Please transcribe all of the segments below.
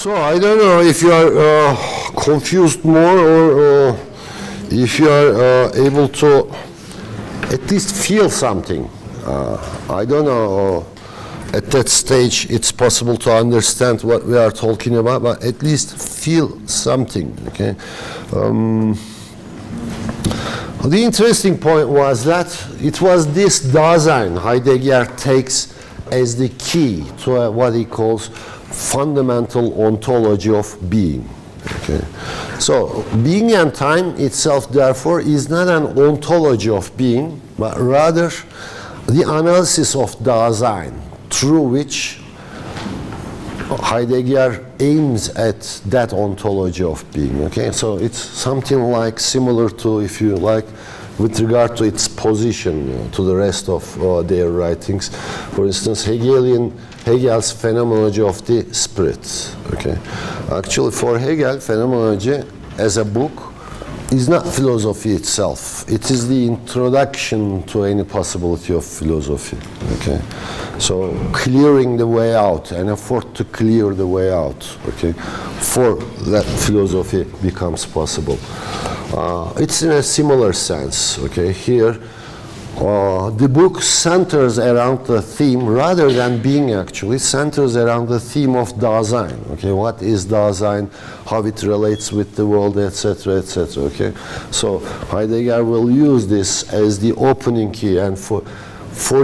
So I don't know if you are confused more or if you are able to at least feel something. I don't know. At that stage, it's possible to understand what we are talking about, but at least feel something. Okay. The interesting point was that it was this Dasein Heidegger takes as the key to what he calls fundamental ontology of being. Okay. So being and time itself, therefore, is not an ontology of being, but rather the analysis of Dasein, through which Heidegger aims at that ontology of being. Okay, so it's something like similar to, if you like, with regard to its position to the rest of their writings. For instance, Hegel's phenomenology of the spirit. Okay, actually, for Hegel, phenomenology as a book is not philosophy itself. It is the introduction to any possibility of philosophy. Okay, so clearing the way out, an effort to clear the way out. Okay, for that philosophy becomes possible. It's in a similar sense. Okay, here the book centers around the theme, rather than being actually, centers around the theme of Dasein. Okay, what is Dasein, how it relates with the world, etc., etc. Okay, so Heidegger will use this as the opening key, and for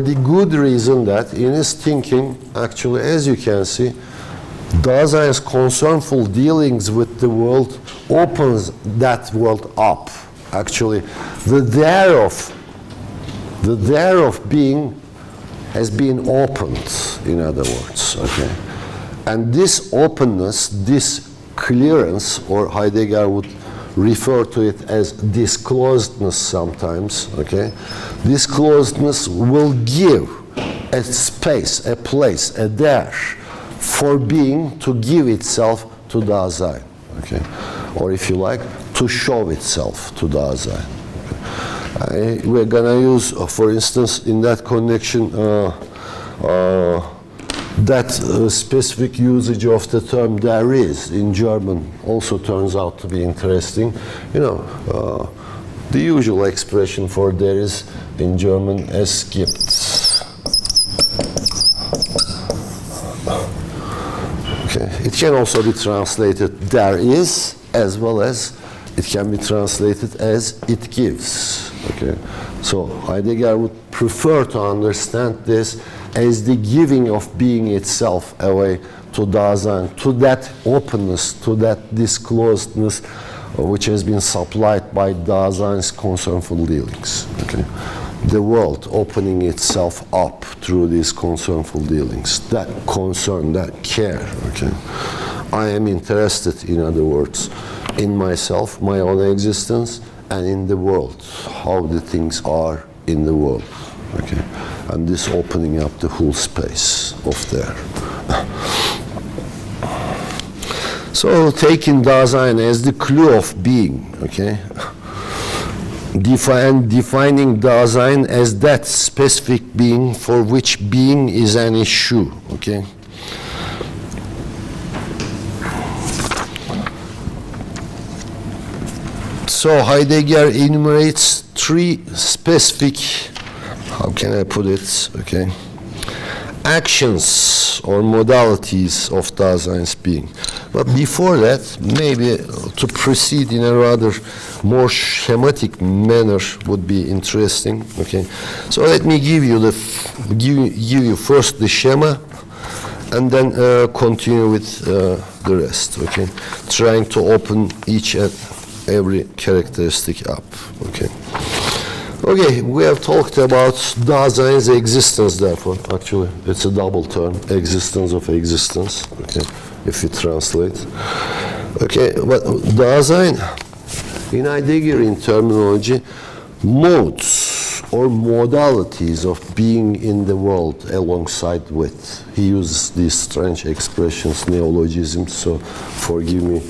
the good reason that in his thinking, actually, as you can see, Dasein's concernful dealings with the world opens that world up. Actually, the there of being has been opened, in other words, okay? And this openness, this clearance, or Heidegger would refer to it as disclosedness sometimes, okay? This closedness will give a space, a place, a there for being to give itself to Dasein, okay? Or if you like, to show itself to Dasein. We're going to use, for instance, in that connection, that specific usage of the term "there is" in German also turns out to be interesting. You know, the usual expression for "there is" in German, "es gibt." Okay. It can also be translated "there is," as well as it can be translated as "it gives." Okay, so Heidegger would prefer to understand this as the giving of being itself away to Dasein, to that openness, to that disclosedness, which has been supplied by Dasein's concernful dealings. Okay, the world opening itself up through these concernful dealings, that concern, that care. Okay, I am interested, in other words, in myself, my own existence, and in the world, how the things are in the world, okay? And this opening up the whole space of there. So taking Dasein as the clue of being, okay? Defining Dasein as that specific being for which being is an issue, okay? So Heidegger enumerates three specific, how can I put it, okay, actions or modalities of Dasein's being. But before that, maybe to proceed in a rather more schematic manner would be interesting, okay. So let me give you give you first the schema, and then continue with the rest, okay, trying to open each and every characteristic up. Okay. Okay, we have talked about Dasein's existence, therefore. Actually, it's a double term, existence of existence, okay, if you translate. Okay, but Dasein, in Heideggerian terminology, modes or modalities of being in the world alongside with. He uses these strange expressions, neologisms, so forgive me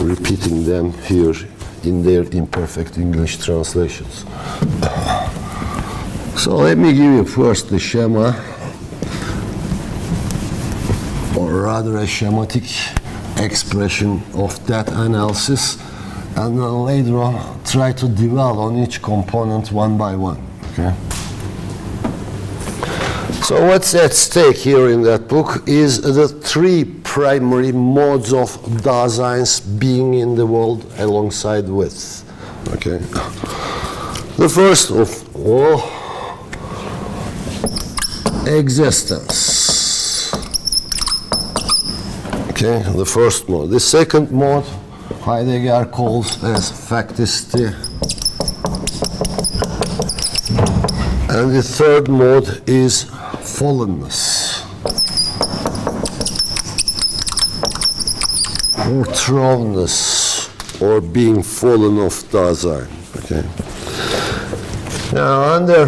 repeating them here in their imperfect English translations. So let me give you first the schema, or rather a schematic expression of that analysis, and then later on try to dwell on each component one by one. Okay. So what's at stake here in that book is the three primary modes of Dasein's being in the world alongside with. Okay. The first of all, existence. Okay, the first mode. The second mode Heidegger calls as facticity. And the third mode is fallenness, or thrownness, or being fallen of Dasein. Okay. Now, under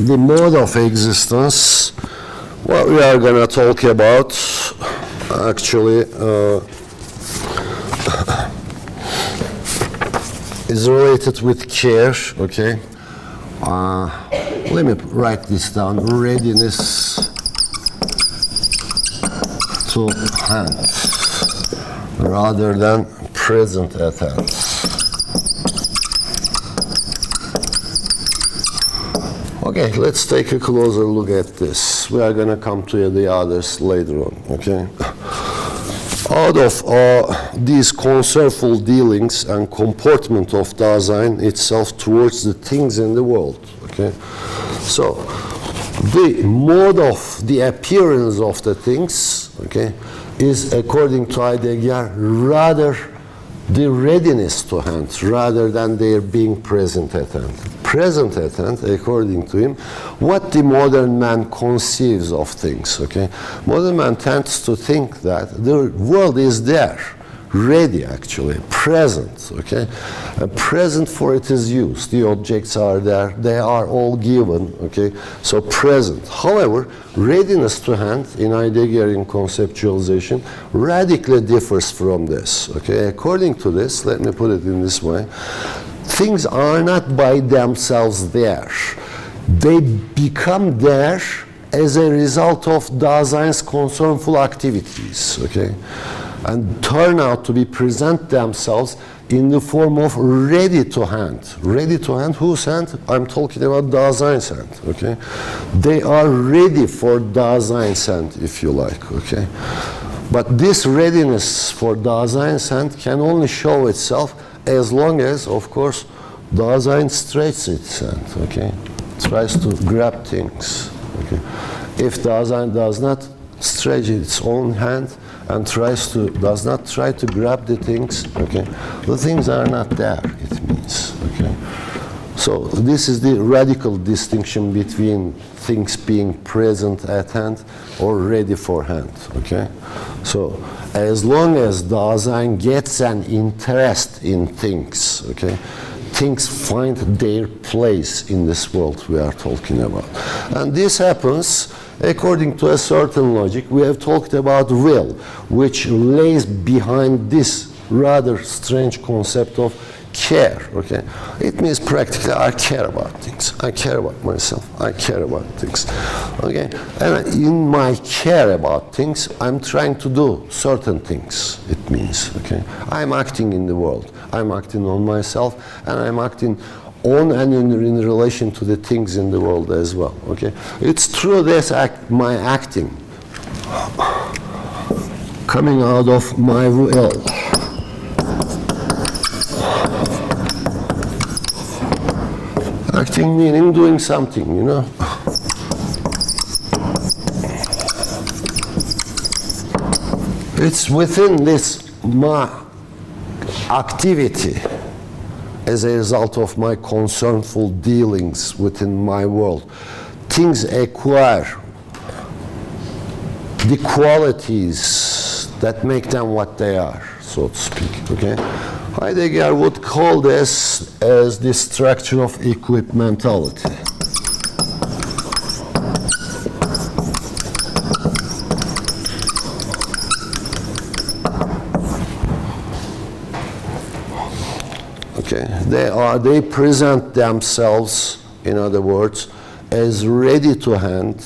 the mode of existence, what we are going to talk about actually is related with care. Okay. Let me write this down. Readiness to hand rather than present at hand. Okay, let's take a closer look at this. We are going to come to the others later on. Okay. Out of these conceptual dealings and comportment of Dasein itself towards the things in the world. Okay. So the mode of the appearance of the things, okay, is according to Heidegger rather the readiness to hand rather than their being present at hand. Present at hand, according to him, what the modern man conceives of things. Okay, modern man tends to think that the world is there, ready actually, present. Okay, present for its use. The objects are there; they are all given. Okay, so present. However, readiness to hand in Heideggerian conceptualization radically differs from this. Okay, according to this, let me put it in this way. Things are not by themselves there. They become there as a result of Dasein's concernful activities, okay? And turn out to be present themselves in the form of ready to hand. Ready to hand, whose hand? I'm talking about Dasein's hand, okay? They are ready for Dasein's hand, if you like, okay? But this readiness for Dasein's hand can only show itself as long as, of course, Dasein stretches its hand, okay? Tries to grab things, okay? If Dasein does not stretch its own hand and does not try to grab the things, okay? The things are not there, it means, okay? So this is the radical distinction between things being present at hand or ready for hand, okay? So as long as Dasein gets an interest in things, okay, things find their place in this world we are talking about. And this happens according to a certain logic. We have talked about will, which lays behind this rather strange concept of care, okay? It means practically I care about things. I care about myself. I care about things, okay? And in my care about things, I'm trying to do certain things, it means, okay? I'm acting in the world. I'm acting on myself, and I'm acting on and in relation to the things in the world as well, okay? It's through this my acting, coming out of my will, acting meaning doing something, you know. It's within this my activity as a result of my concernful dealings within my world. Things acquire the qualities that make them what they are, so to speak, okay? Heidegger would call this as the structure of equipmentality. Okay, they present themselves, in other words, as ready to hand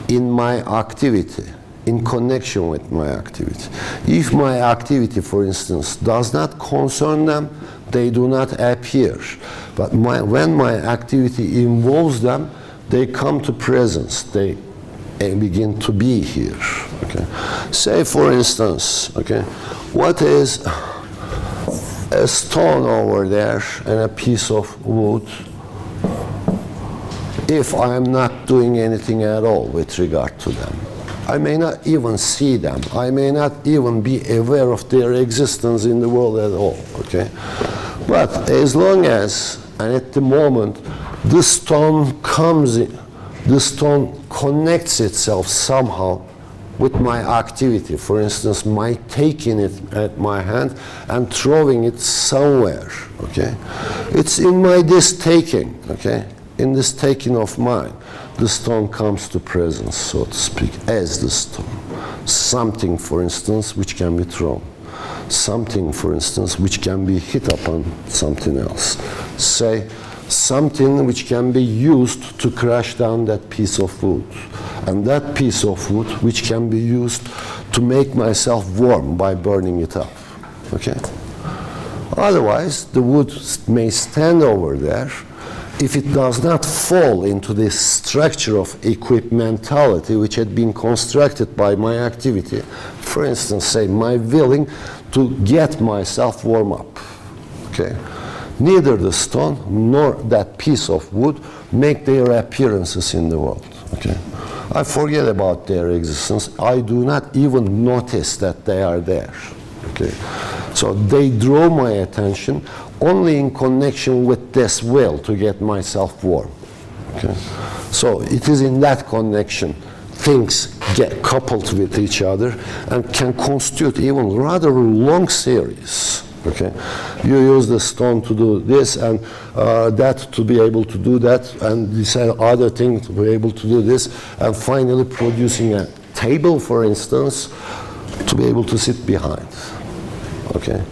in my activity, in connection with my activity. If my activity, for instance, does not concern them, they do not appear. But when my activity involves them, they come to presence. They begin to be here. Okay. Say, for instance, okay, what is a stone over there and a piece of wood if I am not doing anything at all with regard to them? I may not even see them. I may not even be aware of their existence in the world at all, okay? But as long as, and at the moment, the stone comes in, the stone connects itself somehow with my activity. For instance, my taking it at my hand and throwing it somewhere, okay? It's in this taking, okay? In this taking of mine, the stone comes to presence, so to speak, as the stone. Something, for instance, which can be thrown. Something, for instance, which can be hit upon something else. Say, something which can be used to crush down that piece of wood. And that piece of wood which can be used to make myself warm by burning it up. Okay? Otherwise, the wood may stand over there. If it does not fall into this structure of equipmentality which had been constructed by my activity, for instance, say my willing to get myself warm up, okay? Neither the stone nor that piece of wood make their appearances in the world, okay? I forget about their existence. I do not even notice that they are there, okay? So they draw my attention only in connection with this will to get myself warm. Okay? So it is in that connection things get coupled with each other and can constitute even rather long series. Okay? You use the stone to do this and that to be able to do that, and this other thing to be able to do this, and finally producing a table, for instance, to be able to sit behind. Okay?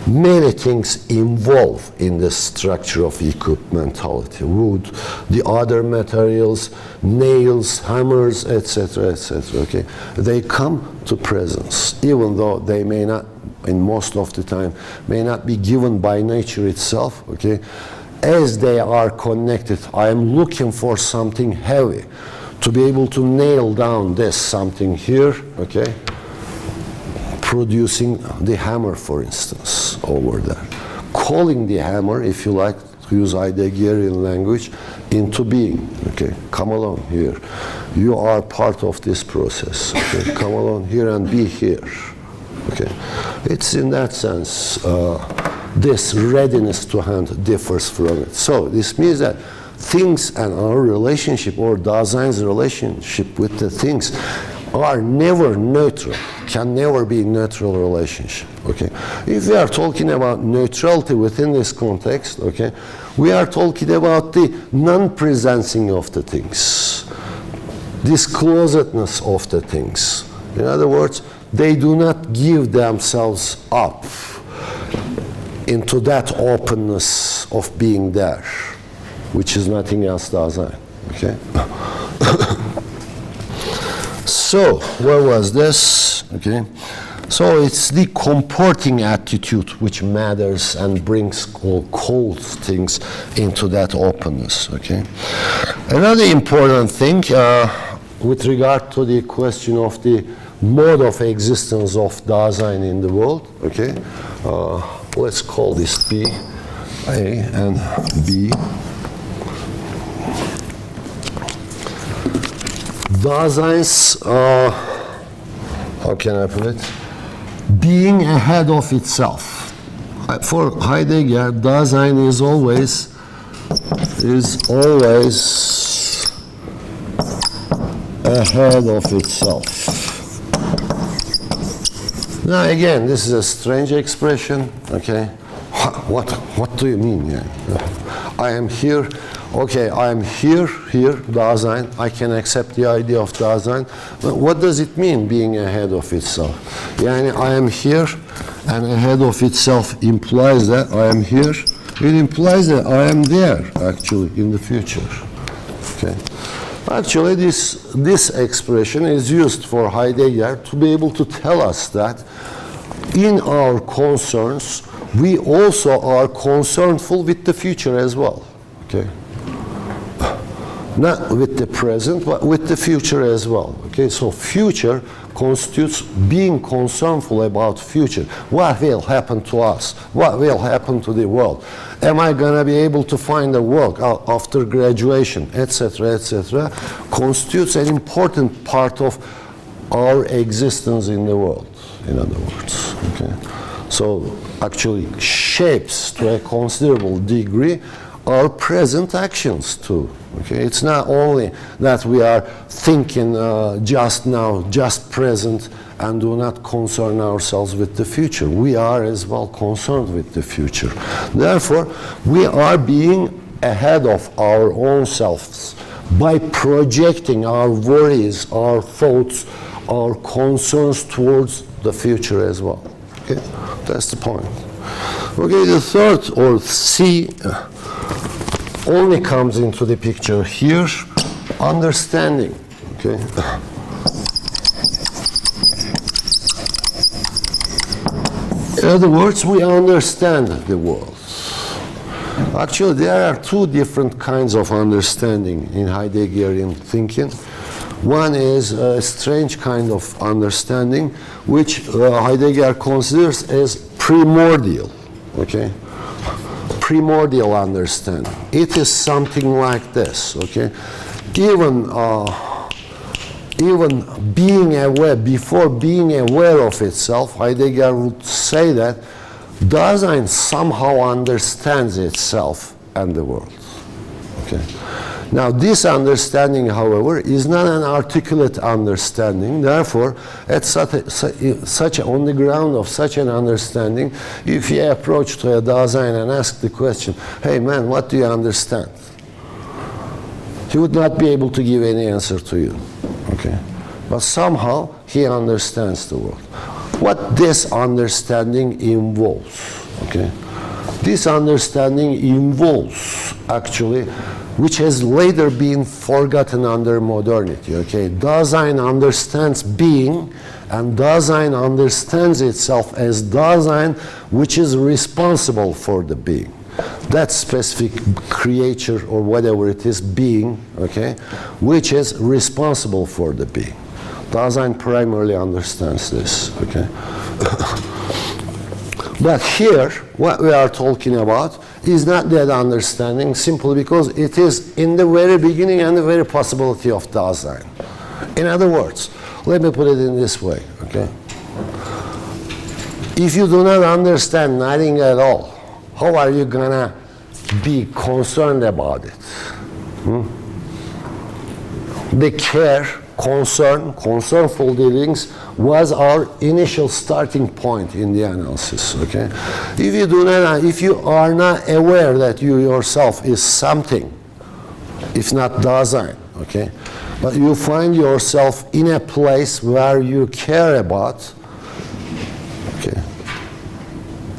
Many things involve in the structure of equipmentality. Wood, the other materials, nails, hammers, etc., etc. Okay? They come to presence, even though they may not, in most of the time, may not be given by nature itself. Okay? As they are connected, I am looking for something heavy to be able to nail down this something here. Okay? Producing the hammer, for instance, over there. Calling the hammer, if you like to use Heideggerian language, into being. Okay, come along here. You are part of this process. Okay, come along here and be here. Okay, it's in that sense this readiness to hand differs from it. So this means that things and our relationship, or Dasein's relationship with the things, are never neutral, can never be neutral relationship, okay? If we are talking about neutrality within this context, okay, we are talking about the non-presencing of the things, this closedness of the things. In other words, they do not give themselves up into that openness of being there, which is nothing else Dasein, okay? So, where was this? Okay. So it's the comporting attitude which matters and brings or calls things into that openness. Okay. Another important thing with regard to the question of the mode of existence of Dasein in the world. Okay. Let's call this B, A, and B. Dasein's, how can I put it? Being ahead of itself. For Heidegger, Dasein is always ahead of itself. Now again, this is a strange expression, okay? What do you mean? Yeah. I am here. Okay, I am here, Dasein. I can accept the idea of Dasein. But what does it mean, being ahead of itself? Yani, I am here, and ahead of itself implies that I am here. It implies that I am there, actually, in the future. Okay. Actually, this expression is used for Heidegger to be able to tell us that in our concerns, we also are concernful with the future as well. Okay? Not with the present, but with the future as well. Okay, so future constitutes being concernful about future. What will happen to us? What will happen to the world? Am I going to be able to find a work after graduation, etc., etc., constitutes an important part of our existence in the world, in other words. Okay? So actually shapes to a considerable degree our present actions too. Okay? It's not only that we are thinking just now, just present, and do not concern ourselves with the future. We are as well concerned with the future. Therefore, we are being ahead of our own selves by projecting our worries, our thoughts, our concerns towards the future as well. Okay? That's the point. Okay, the third, or C, only comes into the picture here, understanding. Okay? In other words, we understand the world. Actually, there are two different kinds of understanding in Heideggerian thinking. One is a strange kind of understanding, which Heidegger considers as primordial. Okay? Primordial understanding. It is something like this. Okay? Even being aware, before being aware of itself, Heidegger would say that Dasein somehow understands itself and the world. Okay. Now, this understanding, however, is not an articulate understanding. Therefore, at on the ground of such an understanding, if you approach to a Dasein and ask the question, "Hey, man, what do you understand?" he would not be able to give any answer to you. Okay. But somehow he understands the world. What this understanding involves, okay? This understanding involves, actually, which has later been forgotten under modernity, okay? Dasein understands being, and Dasein understands itself as Dasein, which is responsible for the being. That specific creature, or whatever it is, being, okay, which is responsible for the being. Dasein primarily understands this, okay? But here, what we are talking about is not that understanding, simply because it is in the very beginning and the very possibility of Dasein. In other words, let me put it in this way, okay? If you do not understand nothing at all, how are you gonna be concerned about it? The care, concernful dealings was our initial starting point in the analysis. Okay, if you are not aware that you yourself is something, if not Dasein, okay, but you find yourself in a place where you care about, okay,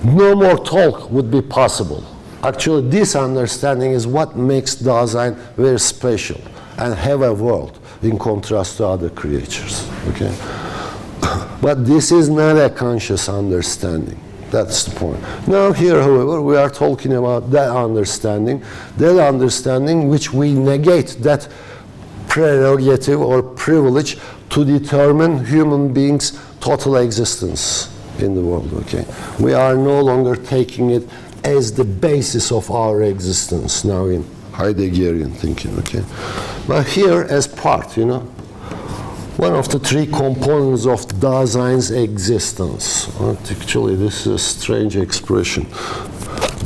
no more talk would be possible. Actually, this understanding is what makes Dasein very special and have a world in contrast to other creatures. Okay? But this is not a conscious understanding. That's the point. Now here, however, we are talking about that understanding which we negate that prerogative or privilege to determine human beings' total existence in the world. Okay? We are no longer taking it as the basis of our existence now in Heideggerian thinking, okay? But here as part, one of the three components of Dasein's existence. Actually, this is a strange expression.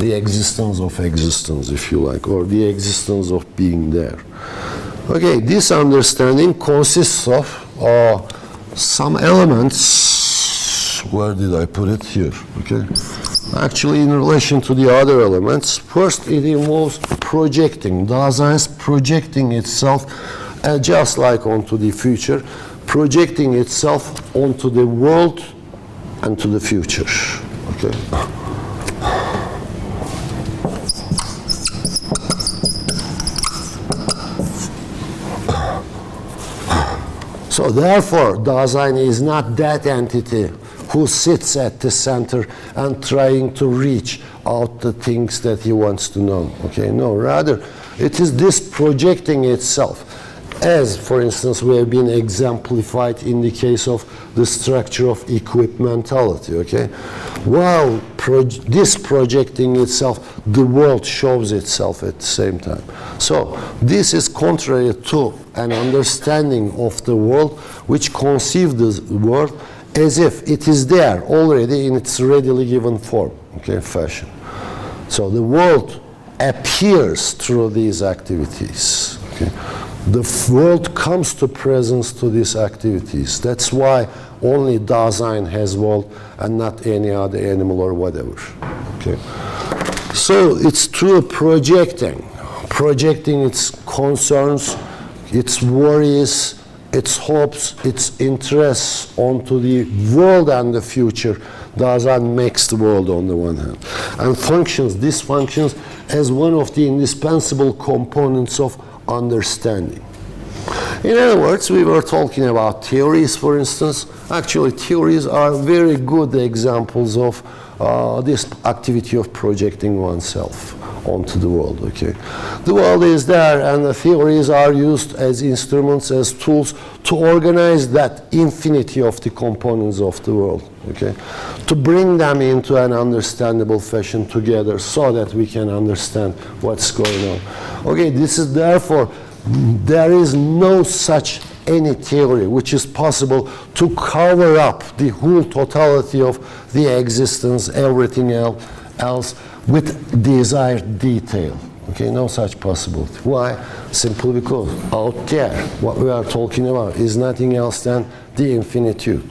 The existence of existence, if you like, or the existence of being there. Okay, this understanding consists of some elements. Where did I put it? Here, okay? Actually, in relation to the other elements, first it involves projecting. Dasein's projecting itself, just like onto the future, projecting itself onto the world and to the future. Okay. So therefore, Dasein is not that entity who sits at the center and trying to reach out the things that he wants to know. Okay, no, rather it is this projecting itself, as for instance we have been exemplified in the case of the structure of equipmentality. Okay, while this projecting itself, the world shows itself at the same time. So this is contrary to an understanding of the world which conceives the world as if it is there already in its readily given form, okay, fashion. So the world appears through these activities. Okay? The world comes to presence to these activities. That's why only Dasein has world and not any other animal or whatever. Okay? So it's through projecting its concerns, its worries, its hopes, its interests onto the world and the future. Dasein makes the world on the one hand, and this functions as one of the indispensable components of understanding. In other words, we were talking about theories, for instance. Actually, theories are very good examples of this activity of projecting oneself onto the world. Okay, the world is there, and the theories are used as instruments, as tools to organize that infinity of the components of the world. Okay, to bring them into an understandable fashion together, so that we can understand what's going on. Okay, this is therefore there is no such any theory which is possible to cover up the whole totality of the existence, everything else with desired detail. Okay, no such possibility. Why? Simply because out there, what we are talking about is nothing else than the infinitude.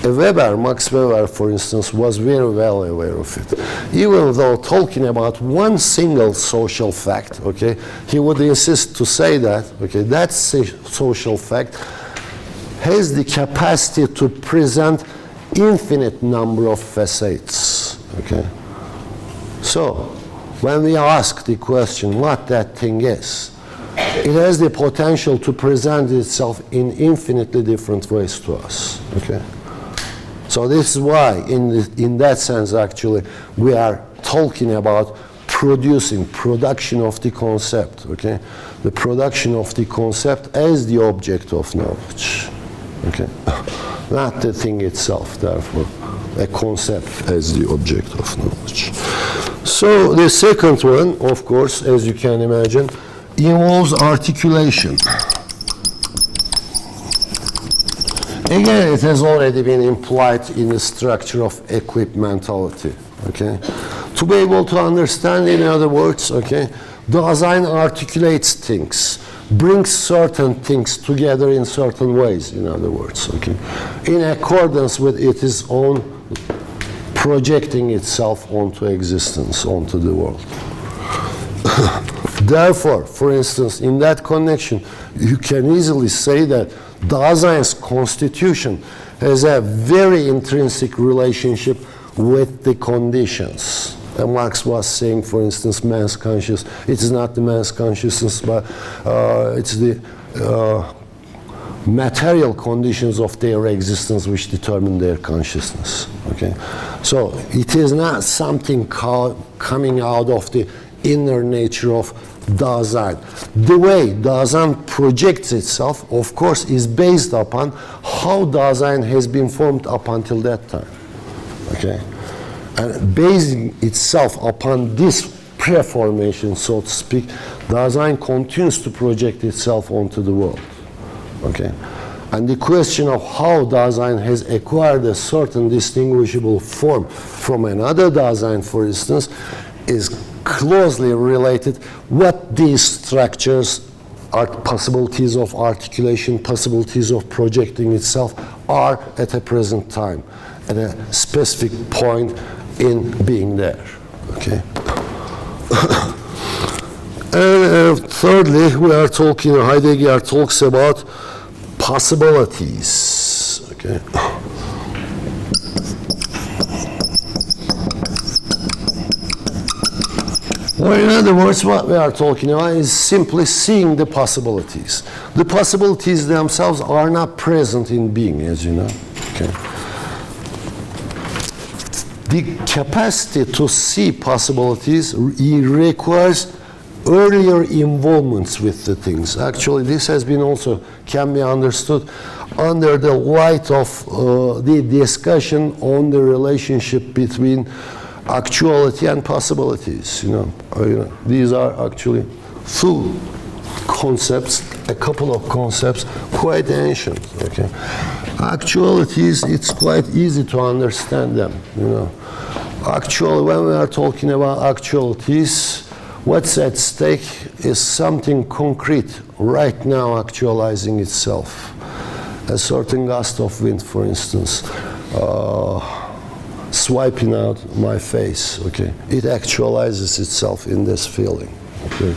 Max Weber, for instance, was very well aware of it. Even though talking about one single social fact, okay, he would insist to say that, okay, that social fact has the capacity to present infinite number of facets, okay. So, when we ask the question what that thing is, it has the potential to present itself in infinitely different ways to us, okay. So this is why, in that sense, actually, we are talking about production of the concept, okay? The production of the concept as the object of knowledge, okay? Not the thing itself, therefore, a concept as the object of knowledge. So the second one, of course, as you can imagine, involves articulation. Again, it has already been implied in the structure of equipmentality, okay? To be able to understand, in other words, okay, Dasein articulates things, brings certain things together in certain ways, in other words, okay? In accordance with its own projecting itself onto existence, onto the world. Therefore, for instance, in that connection, you can easily say that Dasein's constitution has a very intrinsic relationship with the conditions. And Marx was saying, for instance, man's consciousness. It is not the man's consciousness, but it's the material conditions of their existence which determine their consciousness. Okay, so it is not something coming out of the inner nature of Dasein. The way Dasein projects itself, of course, is based upon how Dasein has been formed up until that time. Okay, and basing itself upon this preformation, so to speak, Dasein continues to project itself onto the world. Okay, and the question of how Dasein has acquired a certain distinguishable form from another Dasein, for instance, is closely related what these structures are, possibilities of articulation, possibilities of projecting itself are at a present time, at a specific point in being there. Okay. And thirdly, we are talking, Heidegger talks about possibilities. Okay. Or in other words, what we are talking about is simply seeing the possibilities. The possibilities themselves are not present in being, as you know. Okay. The capacity to see possibilities requires earlier involvements with the things. Actually, this has been also can be understood under the light of the discussion on the relationship between actuality and possibilities. These are actually two concepts, a couple of concepts, quite ancient. Okay, actualities, it's quite easy to understand them. Actually, when we are talking about actualities, what's at stake is something concrete right now actualizing itself. A certain gust of wind, for instance, swiping out my face, okay? It actualizes itself in this feeling, okay?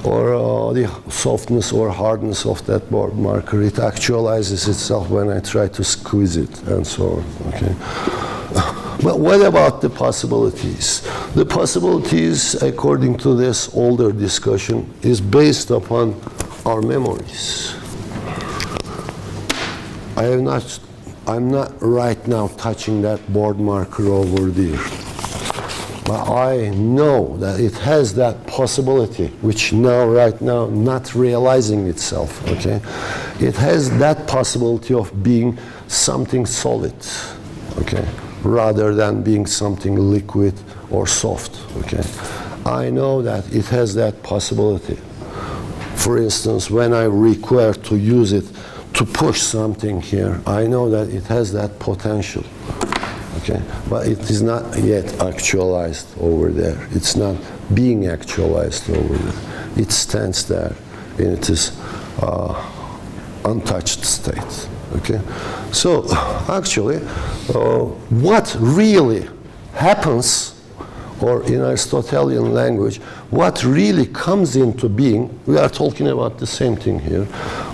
Or the softness or hardness of that board marker, it actualizes itself when I try to squeeze it, and so on, okay? But what about the possibilities? The possibilities, according to this older discussion, is based upon our memories. I'm not right now touching that board marker over there. But I know that it has that possibility, which right now, not realizing itself, okay? It has that possibility of being something solid, okay? Rather than being something liquid or soft, okay? I know that it has that possibility. For instance, when I require to use it to push something here, I know that it has that potential, okay? But it is not yet actualized over there. It's not being actualized over there. It stands there in its untouched state. Okay, so actually, what really happens, or in Aristotelian language, what really comes into being, we are talking about the same thing here,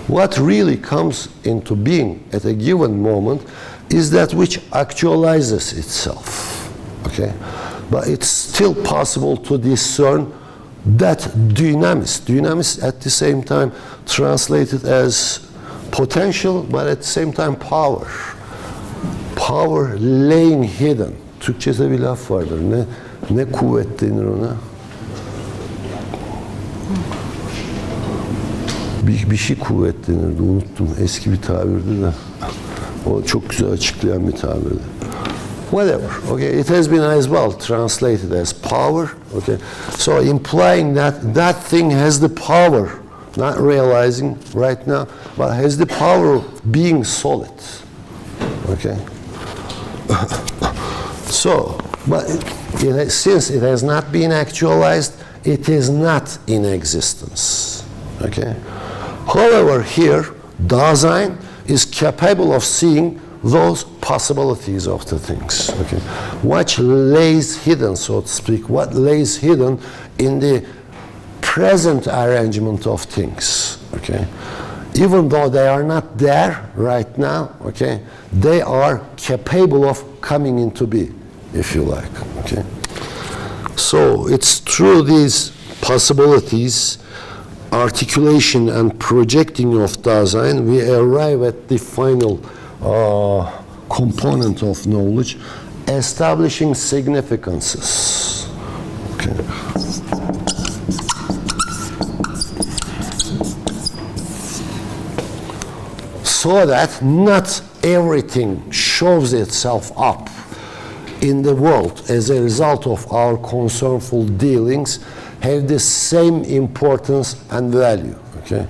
what really comes into being at a given moment is that which actualizes itself, okay? But it's still possible to discern that dynamis. Dynamis at the same time translated as potential, but at the same time power. Power laying hidden. Türkçe'de bir laf vardır. Ne kuvvet denir ona? Bir şey kuvvet denirdi. Unuttum. Eski bir tabirdi de. O çok güzel açıklayan bir tabirdi. Whatever. Okay, it has been as well translated as power. Okay, so implying that that thing has the power. Not realizing right now, but has the power of being solid. Okay? So, but since it has not been actualized, it is not in existence. Okay? However, here, Dasein is capable of seeing those possibilities of the things. Okay? What lays hidden, so to speak, what lays hidden in the present arrangement of things, okay? Even though they are not there right now, okay, they are capable of coming into being, if you like, okay? So it's through these possibilities, articulation and projecting of Dasein, we arrive at the final component of knowledge, establishing significances, okay? So that not everything shows itself up in the world as a result of our concernful dealings have the same importance and value. Okay?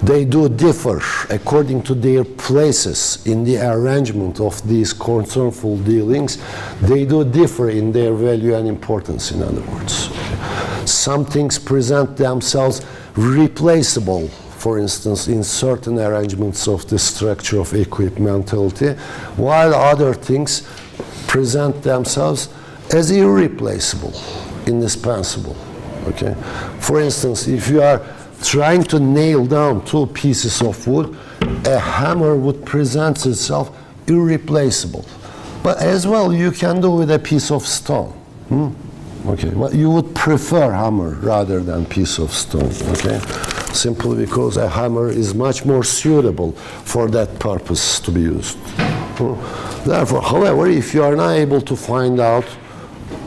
They do differ according to their places in the arrangement of these concernful dealings. They do differ in their value and importance, in other words. Okay? Some things present themselves replaceable, for instance, in certain arrangements of the structure of equimentality, while other things present themselves as irreplaceable, indispensable. Okay? For instance, if you are trying to nail down two pieces of wood, a hammer would present itself irreplaceable. But as well, you can do with a piece of stone. Okay, well, you would prefer hammer rather than piece of stone. Okay, simply because a hammer is much more suitable for that purpose to be used. Therefore, however, if you are not able to find out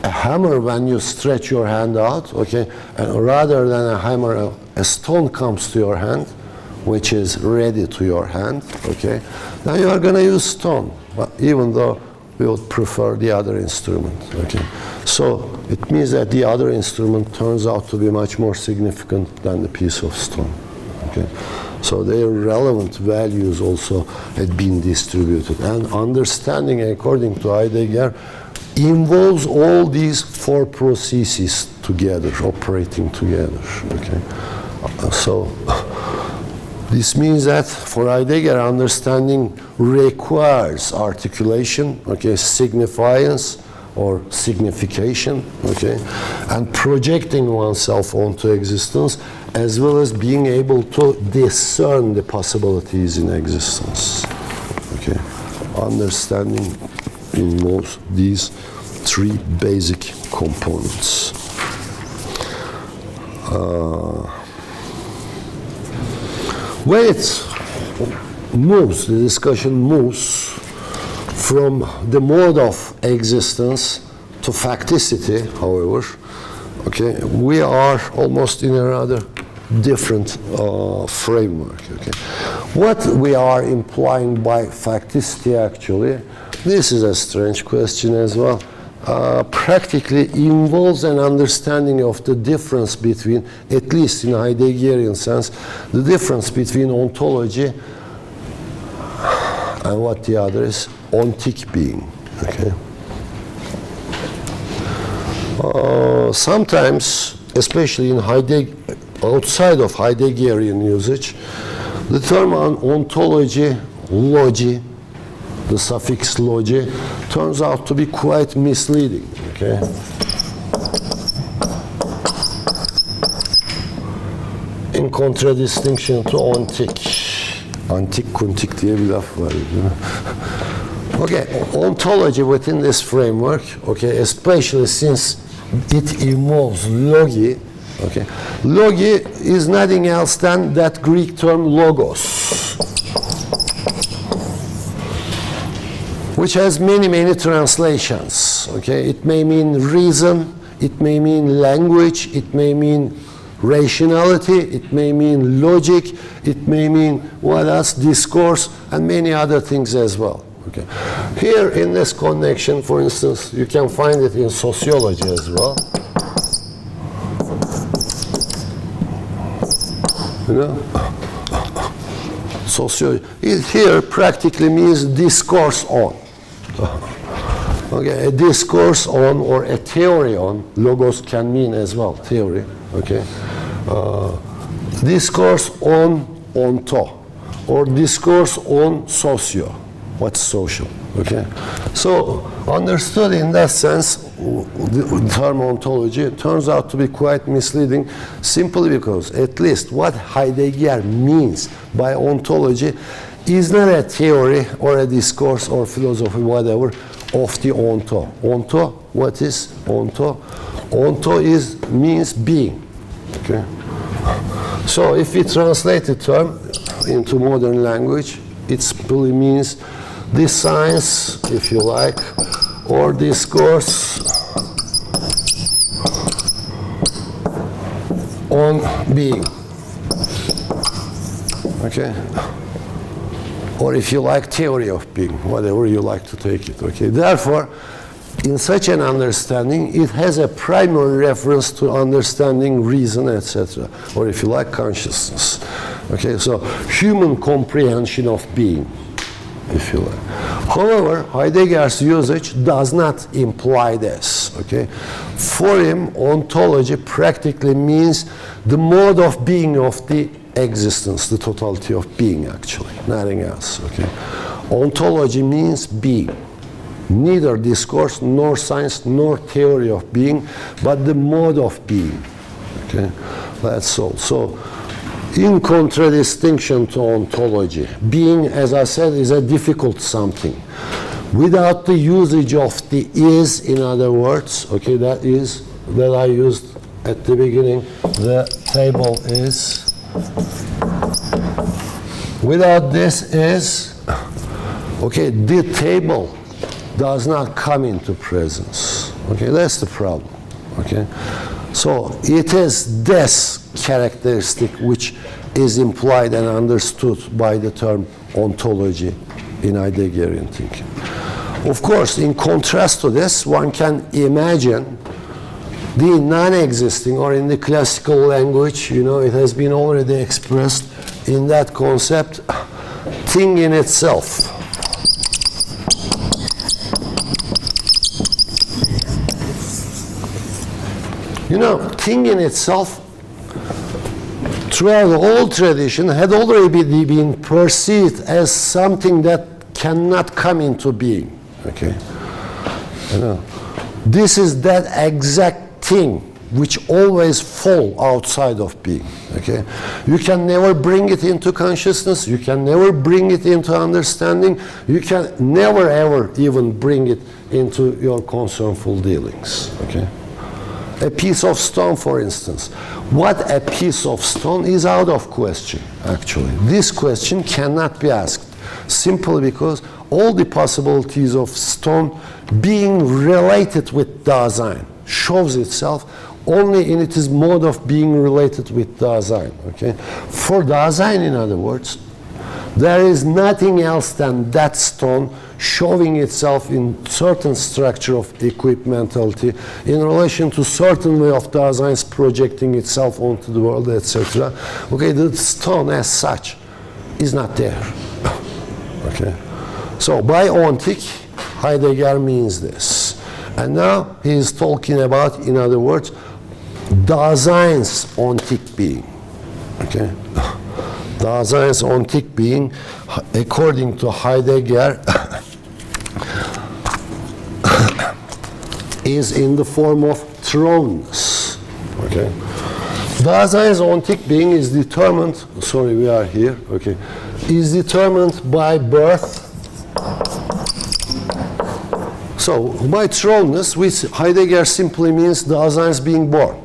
a hammer when you stretch your hand out, okay, and rather than a hammer, a stone comes to your hand, which is ready to your hand, okay, then you are going to use stone, but even though we would prefer the other instrument, okay. So it means that the other instrument turns out to be much more significant than the piece of stone, okay. So their relevant values also had been distributed. And understanding, according to Heidegger, involves all these four processes together, operating together. Okay. So this means that for Heidegger, understanding requires articulation, okay, signifiance or signification, okay, and projecting oneself onto existence, as well as being able to discern the possibilities in existence. Okay, understanding involves these three basic components. When it moves, the discussion moves from the mode of existence to facticity, however, okay, we are almost in a rather different framework. Okay. What we are implying by facticity, actually, this is a strange question as well, practically involves an understanding of the difference between, at least in Heideggerian sense, the difference between ontology and what the other is, ontic being. Okay. Sometimes, especially in outside of Heideggerian usage, the term ontology, logy, the suffix logy, turns out to be quite misleading. Okay. In contradistinction to ontic. Antik kuntik diye bir laf var. Okay, ontology within this framework, okay, especially since it involves logi, okay, logi is nothing else than that Greek term logos, which has many translations. Okay, it may mean reason, it may mean language, it may mean rationality, it may mean logic, it may mean what else, discourse, and many other things as well. Okay. Here in this connection, for instance, you can find it in sociology as well. You know, sociology. It here practically means discourse on. Okay, a discourse on or a theory on. Logos can mean as well theory. Okay. Discourse on onto, or discourse on socio. What's social? Okay. So understood in that sense, the term ontology turns out to be quite misleading, simply because at least what Heidegger means by ontology is not a theory or a discourse or philosophy, whatever, of the onto. Onto, what is onto? Onto means being. Okay. So if we translate the term into modern language, it simply means this science, if you like, or discourse on being. Okay? Or if you like, theory of being, whatever you like to take it. Okay? Therefore, in such an understanding, it has a primary reference to understanding reason, etc., or if you like, consciousness. Okay, so human comprehension of being, if you like. However, Heidegger's usage does not imply this. Okay, for him, ontology practically means the mode of being of the existence, the totality of being, actually, nothing else. Okay, ontology means being. Neither discourse, nor science, nor theory of being, but the mode of being. Okay, that's all. So, in contradistinction to ontology, being, as I said, is a difficult something. Without the usage of the is, in other words, okay, that is that I used at the beginning, the table is, without this is, okay, the table does not come into presence. Okay, that's the problem. Okay, so it is this characteristic which is implied and understood by the term ontology in Heideggerian thinking. Of course, in contrast to this, one can imagine the non-existing, or in the classical language, you know, it has been already expressed in that concept, thing in itself. You know, thing in itself, throughout the whole tradition, had already been perceived as something that cannot come into being. Okay, you know, this is that exact thing which always fall outside of being. Okay, you can never bring it into consciousness. You can never bring it into understanding. You can never ever even bring it into your concernful dealings. Okay. A piece of stone, for instance. What a piece of stone is out of question, actually. This question cannot be asked, simply because all the possibilities of stone being related with Dasein shows itself only in its mode of being related with Dasein. Okay? For Dasein, in other words, there is nothing else than that stone showing itself in certain structure of equipmentality in relation to certain way of Dasein's projecting itself onto the world, etc. Okay, the stone as such is not there. Okay, so by ontic, Heidegger means this, and now he is talking about, in other words, Dasein's ontic being. Okay. Dasein's ontic being, according to Heidegger, is in the form of thrownness. Okay. Dasein's ontic being is determined, sorry, we are here, okay, is determined by birth. So, by thrownness, which Heidegger simply means Dasein's being born.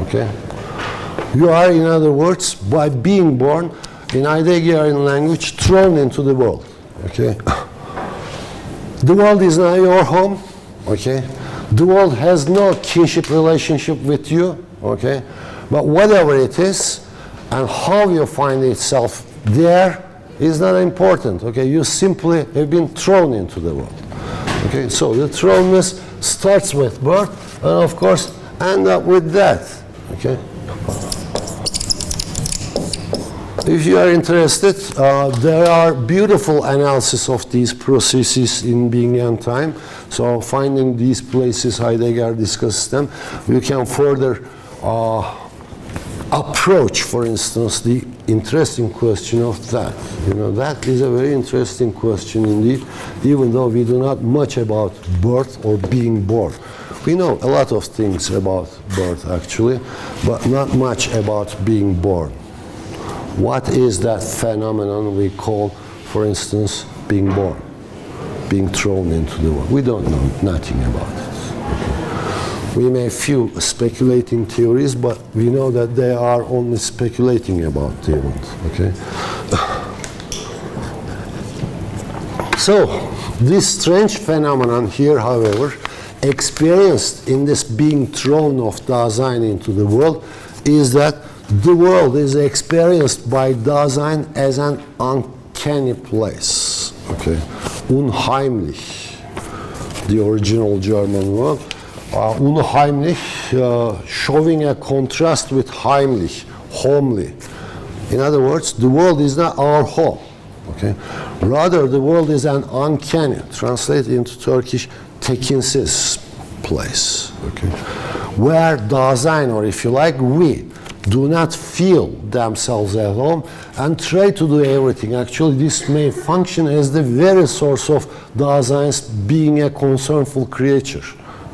Okay. You are, in other words, by being born, in Heideggerian language, thrown into the world. Okay. The world is not your home. Okay. The world has no kinship relationship with you. Okay. But whatever it is, and how you find itself there is not important. Okay. You simply have been thrown into the world. Okay. So the thrownness starts with birth, and of course, end up with death. Okay. If you are interested, there are beautiful analysis of these processes in Being and Time. So finding these places, Heidegger discusses them. We can further approach, for instance, the interesting question of that. You know, that is a very interesting question indeed, even though we do not much about birth or being born. We know a lot of things about birth, actually, but not much about being born. What is that phenomenon we call, for instance, being born, being thrown into the world? We don't know nothing about it. Okay. We may few speculating theories, but we know that they are only speculating about the event. Okay. So, this strange phenomenon here, however, experienced in this being thrown of Dasein into the world, is that the world is experienced by Dasein as an uncanny place. Okay, unheimlich, the original German word. Unheimlich, showing a contrast with heimlich, homely. In other words, the world is not our home. Okay, rather the world is an uncanny, translated into Turkish, tekinsiz place. Okay, where Dasein, or if you like, we do not feel themselves at home and try to do everything. Actually, this may function as the very source of Dasein's being a concernful creature.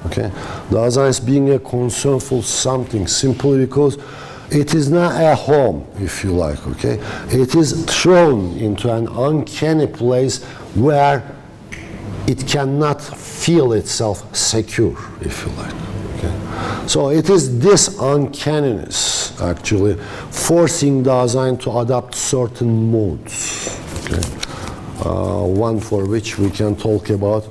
Okay, Dasein's being a concernful something, simply because it is not a home, if you like. Okay, it is thrown into an uncanny place where it cannot feel itself secure, if you like. Okay. So it is this uncanniness, actually, forcing Dasein to adopt certain modes. Okay? One for which we can talk about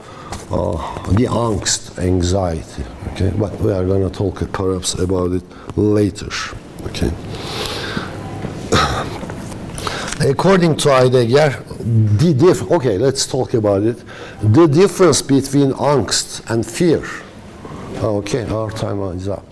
the angst, anxiety. Okay? But we are going to talk perhaps about it later. Okay? According to Heidegger, okay, let's talk about it. The difference between angst and fear. Okay, our time is up.